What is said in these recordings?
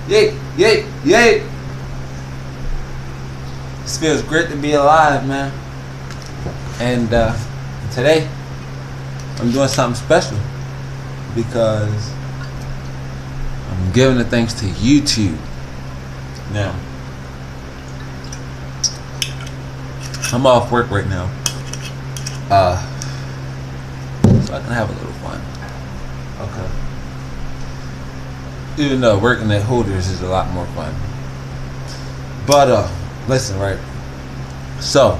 Yay, yay, yay! This feels great to be alive, man. And today, I'm doing something special because I'm giving the thanks to YouTube. Now, I'm off work right now, so I can have a little fun. Okay. Even though working at Hooters is a lot more fun. But listen, right? So,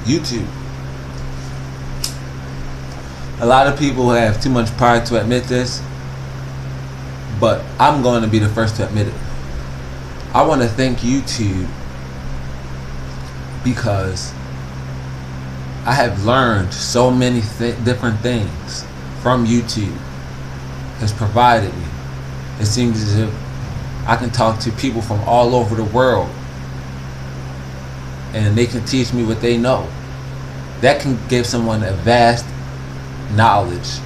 YouTube. A lot of people have too much pride to admit this, but I'm going to be the first to admit it. I want to thank YouTube because I have learned so many different things from YouTube. Has provided me. It seems as if I can talk to people from all over the world and they can teach me what they know. That can give someone a vast knowledge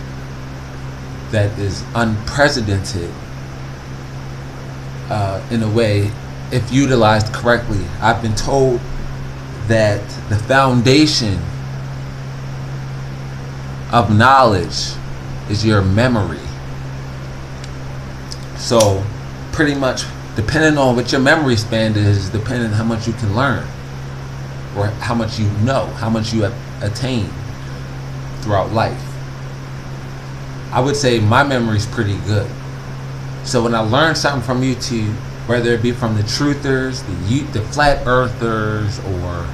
that is unprecedented in a way if utilized correctly. I've been told that the foundation of knowledge is your memory. So pretty much depending on what your memory span is, depending on how much you can learn or how much you know, how much you have attained throughout life. I would say my memory is pretty good. So when I learn something from YouTube, whether it be from the truthers, the flat earthers, or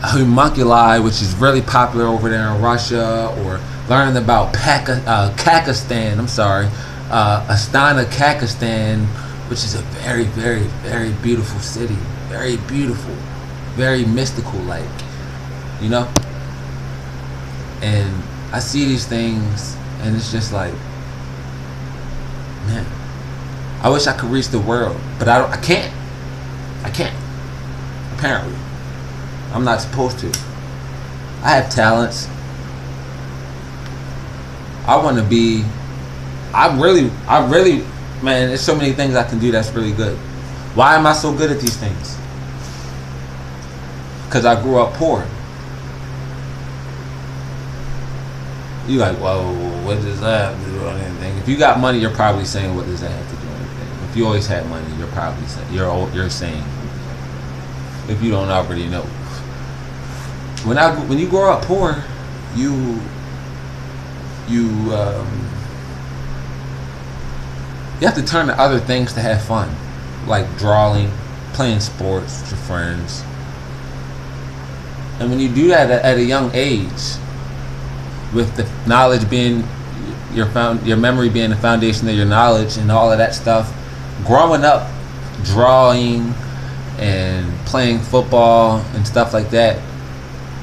homunculi, which is really popular over there in Russia, or learning about Kakistan, Astana, Kakistan, which is a very, very, very beautiful city. Very beautiful. Very mystical, like, you know? And I see these things, and it's just like, man, I wish I could reach the world, but I can't. I can't. Apparently. I'm not supposed to. I have talents. I want to be, I really, man, there's so many things I can do that's really good. Why am I so good at these things? Because I grew up poor. You like, whoa, what does that have to do with anything? If you got money, you're probably saying, what does that have to do with anything? If you always had money, you're probably saying, you're saying, if you don't already know. When you grow up poor, you have to turn to other things to have fun, like drawing, playing sports with your friends. And when you do that at a young age, with the knowledge being your memory being the foundation of your knowledge and all of that stuff, growing up, drawing and playing football and stuff like that,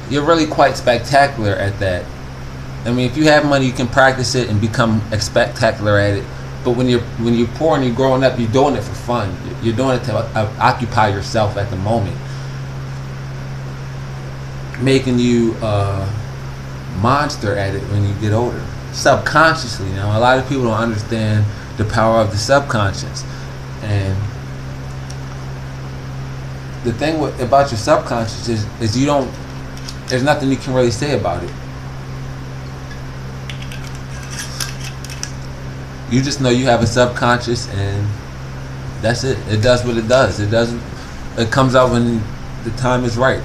you're really quite spectacular at that. I mean, if you have money, you can practice it and become spectacular at it. But when you're poor and you're growing up, you're doing it for fun. You're doing it to occupy yourself at the moment, making you a monster at it when you get older. Subconsciously, a lot of people don't understand the power of the subconscious. And the thing about your subconscious is there's nothing you can really say about it. You just know you have a subconscious, and that's it. It does what it does. It comes out when the time is right.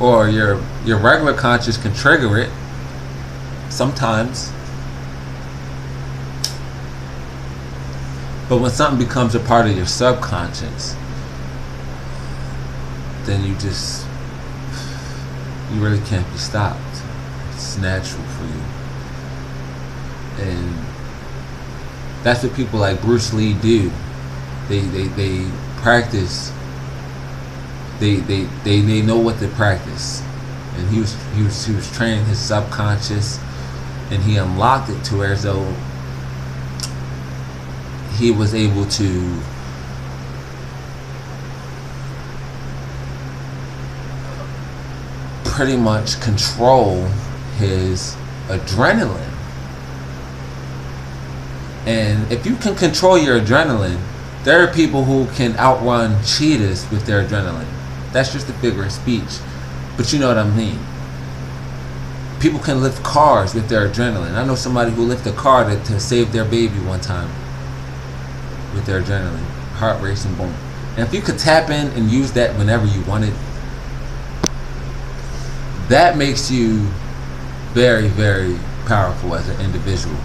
Or your regular conscious can trigger it sometimes. But when something becomes a part of your subconscious, then you really can't be stopped. It's natural for you. And that's what people like Bruce Lee do. They practice. They know what to practice. And he was training his subconscious, and he unlocked it to where as though he was able to pretty much control his adrenaline. And if you can control your adrenaline, there are people who can outrun cheetahs with their adrenaline. That's just a figure of speech, but you know what I mean. People can lift cars with their adrenaline. I know somebody who lifted a car to save their baby one time with their adrenaline, heart racing, boom. And if you could tap in and use that whenever you wanted, that makes you very, very powerful as an individual.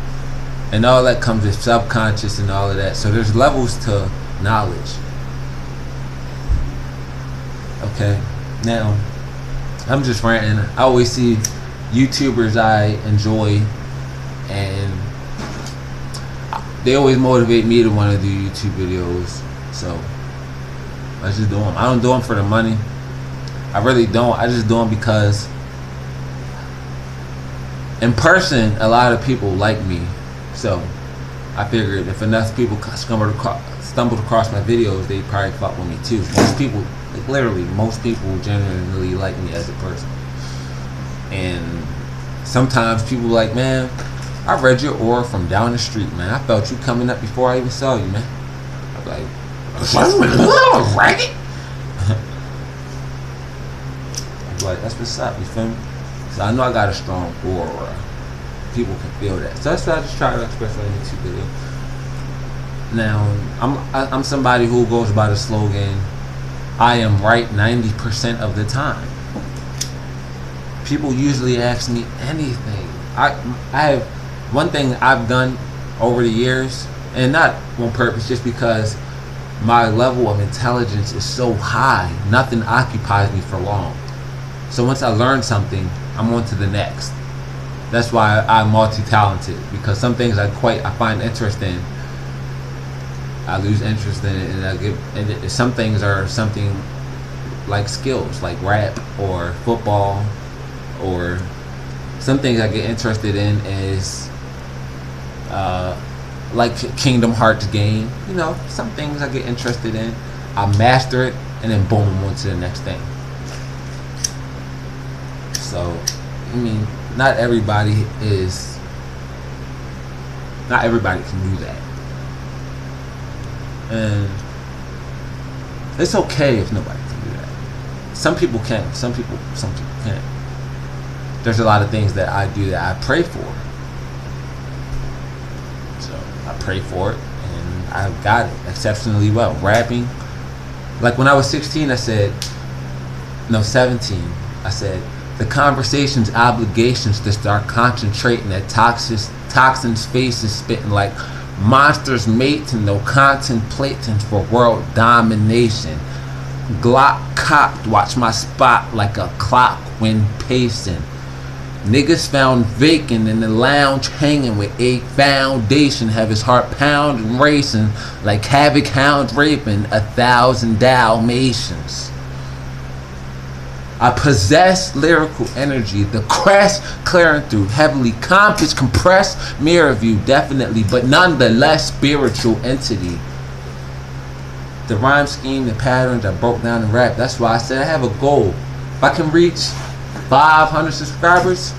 And all that comes with subconscious and all of that. So there's levels to knowledge. Okay, now I'm just ranting. I always see YouTubers I enjoy, and they always motivate me to want to do YouTube videos. So I just do them. I don't do them for the money. I really don't. I just do them because in person, a lot of people like me. So I figured if enough people stumbled across my videos, they probably fuck with me too. Most people, like literally, most people genuinely like me as a person. And sometimes people like, man, I read your aura from down the street, man. I felt you coming up before I even saw you, man. I'm like, right? I'm like, that's what's up, you feel me? So I know I got a strong aura. People can feel that. So that's what I just try to express on a YouTube video. Now, I'm somebody who goes by the slogan, I am right 90% of the time. People usually ask me anything. I have one thing I've done over the years, and not on purpose, just because my level of intelligence is so high, nothing occupies me for long. So once I learn something, I'm on to the next. That's why I'm multi-talented, because some things I find interest in, I lose interest in it, and some things are something like skills, like rap or football, or some things I get interested in is like Kingdom Hearts game. You know, some things I get interested in, I master it, and then boom, I'm on to the next thing. So, I mean, not everybody can do that. And it's okay if nobody can do that. Some people can, some people can't. There's a lot of things that I do that I pray for. So I pray for it, and I've got it exceptionally well. Rapping, like when I was 17, I said, the conversation's obligations to start concentrating at toxins faces spitting like monsters mating, no contemplating for world domination. Glock cocked, watch my spot like a clock when pacing. Niggas found vacant in the lounge hanging with a foundation, have his heart pounding racing like havoc hounds raping 1,000 Dalmatians. I possess lyrical energy, the crest clearing through heavily compass compressed mirror view, definitely, but nonetheless spiritual entity. The rhyme scheme, the patterns I broke down in rap. That's why I said I have a goal. If I can reach 500 subscribers,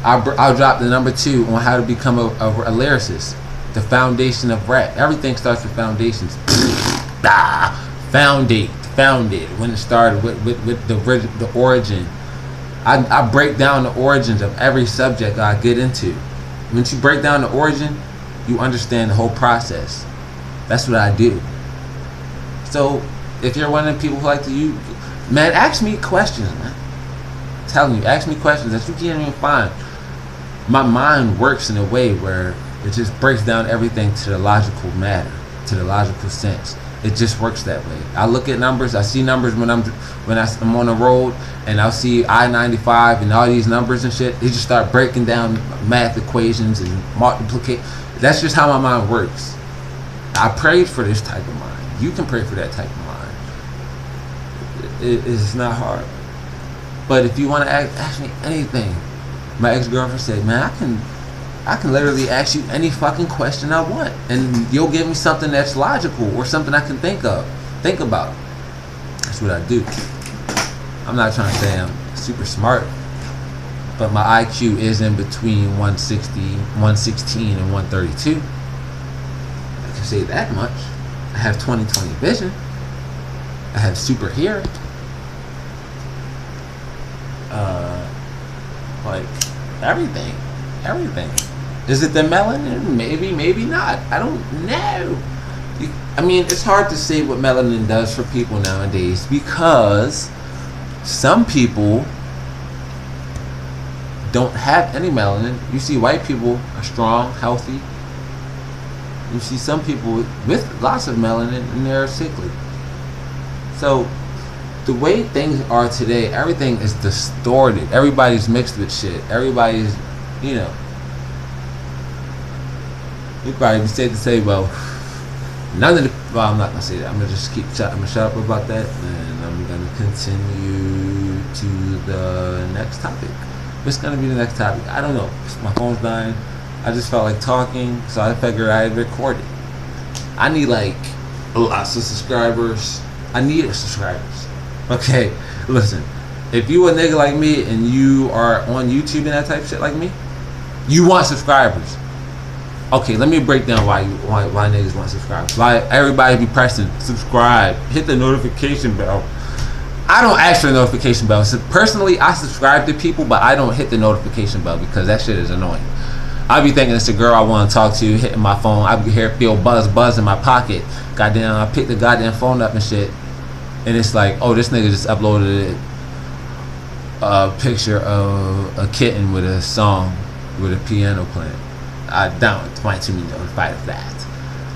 I'll drop the number 2 on how to become a lyricist. The foundation of rap. Everything starts with foundations. Founded when it started with the origin. I break down the origins of every subject I get into. Once you break down the origin, you understand the whole process. That's what I do. So if you're one of the people who like to man, ask me questions, man. I'm telling you, ask me questions that you can't even find. My mind works in a way where it just breaks down everything to the logical matter, to the logical sense. It just works that way. I look at numbers. I see numbers when I'm on the road, and I'll see I-95 and all these numbers and shit. They just start breaking down math equations and multiplicate. That's just how my mind works. I prayed for this type of mind. You can pray for that type of mind. It's not hard. But if you want to ask me anything, my ex-girlfriend said, man, I can literally ask you any fucking question I want, and you'll give me something that's logical or something I can think about. That's what I do. I'm not trying to say I'm super smart, but my IQ is in between 160, 116, and 132. I can say that much. I have 20/20 vision. I have super hearing. Like everything. Is it the melanin? Maybe, maybe not. I don't know. I mean, it's hard to say what melanin does for people nowadays because some people don't have any melanin. You see white people are strong, healthy. You see some people with lots of melanin and they're sickly. So the way things are today, everything is distorted. Everybody's mixed with shit. Everybody's, you know. You probably be safe to say, well, none of the. Well, I'm not gonna say that. I'm gonna just keep. I'm gonna shut up about that, and I'm gonna continue to the next topic. What's gonna be the next topic? I don't know. My phone's dying. I just felt like talking, so I figured I'd record it. I need like lots of subscribers. I need subscribers. Okay, listen. If you a nigga like me and you are on YouTube and that type of shit like me, you want subscribers. Okay, let me break down why niggas want subscribers. Why everybody be pressing subscribe, hit the notification bell. I don't ask for the notification bell. So personally, I subscribe to people, but I don't hit the notification bell because that shit is annoying. I be thinking it's a girl I want to talk to, hitting my phone. I be here feel buzz in my pocket. Goddamn, I pick the goddamn phone up and shit, and it's like, oh, this nigga just uploaded a picture of a kitten with a song with a piano playing. I don't want to be notified of that.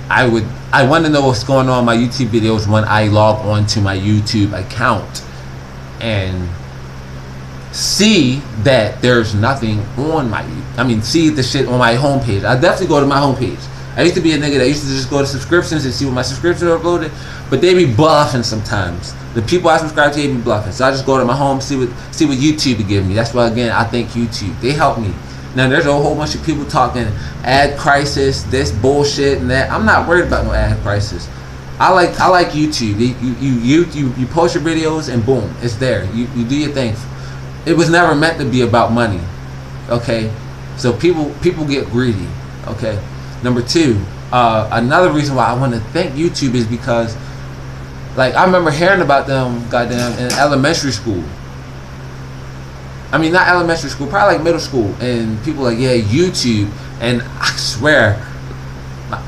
I want to know what's going on in my YouTube videos when I log on to my YouTube account and see that there's nothing on my see the shit on my homepage. I definitely go to my homepage. I used to be a nigga that used to just go to subscriptions and see what my subscriptions are uploaded, but they be bluffing sometimes. The people I subscribe to, they be bluffing. So I just go to my home, see what YouTube would give me. That's why, again, I thank YouTube. They help me. Now there's a whole bunch of people talking ad crisis, this bullshit and that. I'm not worried about no ad crisis. I like YouTube. You post your videos and boom, it's there. You do your thing. It was never meant to be about money. Okay, so people get greedy. Okay, number two, another reason why I want to thank YouTube is because, like, I remember hearing about them goddamn in elementary school. I mean, not elementary school, probably like middle school, and people like, yeah, YouTube, and I swear,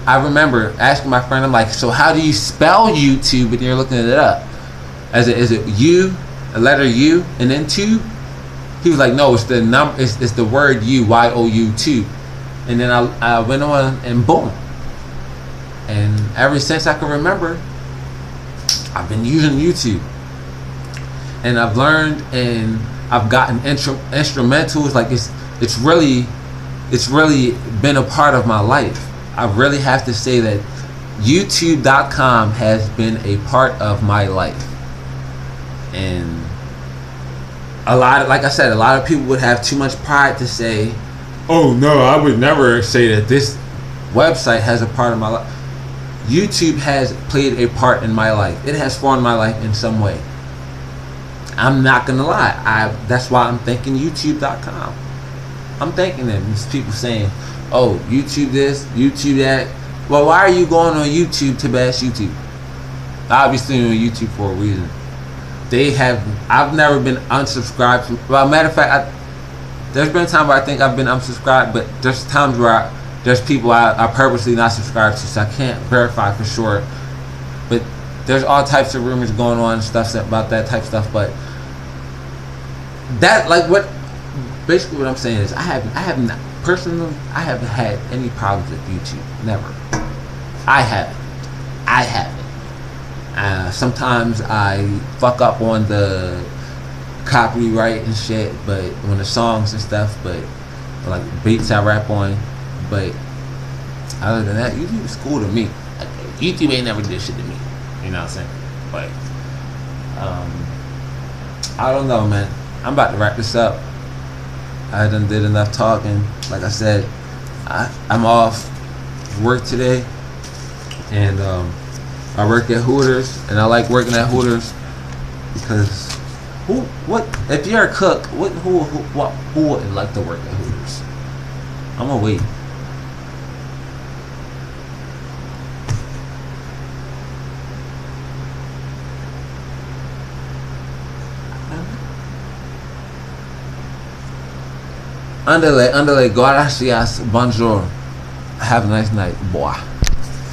I remember asking my friend, I'm like, so how do you spell YouTube? And you're looking it up. Is it U, a letter U, and then two? He was like, no, it's the number, it's the word U, Y-O-U, 2. And then I went on and boom. And ever since I can remember, I've been using YouTube, and I've learned and I've gotten instrumentals. Like it's really been a part of my life. I really have to say that YouTube.com has been a part of my life. And like I said, a lot of people would have too much pride to say, oh no, I would never say that this website has a part of my life. YouTube has played a part in my life. It has formed my life in some way. I'm not gonna lie. That's why I'm thanking YouTube.com. I'm thanking them. These people saying, oh, YouTube this, YouTube that. Well, why are you going on YouTube to bash YouTube? Obviously on YouTube for a reason. I've never been unsubscribed. Well, matter of fact, there's been a time where I think I've been unsubscribed, but there's times where there's people I purposely not subscribed to, so I can't verify for sure. But there's all types of rumors going on and stuff about that type of stuff. But that, like, basically what I'm saying is I have not personally, I haven't had any problems with YouTube. Never. I haven't. Sometimes I fuck up on the copyright and shit, but on the songs and stuff, but like beats I rap on. But other than that, YouTube is cool to me. YouTube ain't never did shit to me. You know what I'm saying? But I don't know, man. I'm about to wrap this up. I done did enough talking. Like I said, I'm off work today, and I work at Hooters, and I like working at Hooters because Who? What? If you're a cook, who wouldn't like to work at Hooters? I'm gonna wait. Andale, gracias, bonjour. Have a nice night, boy.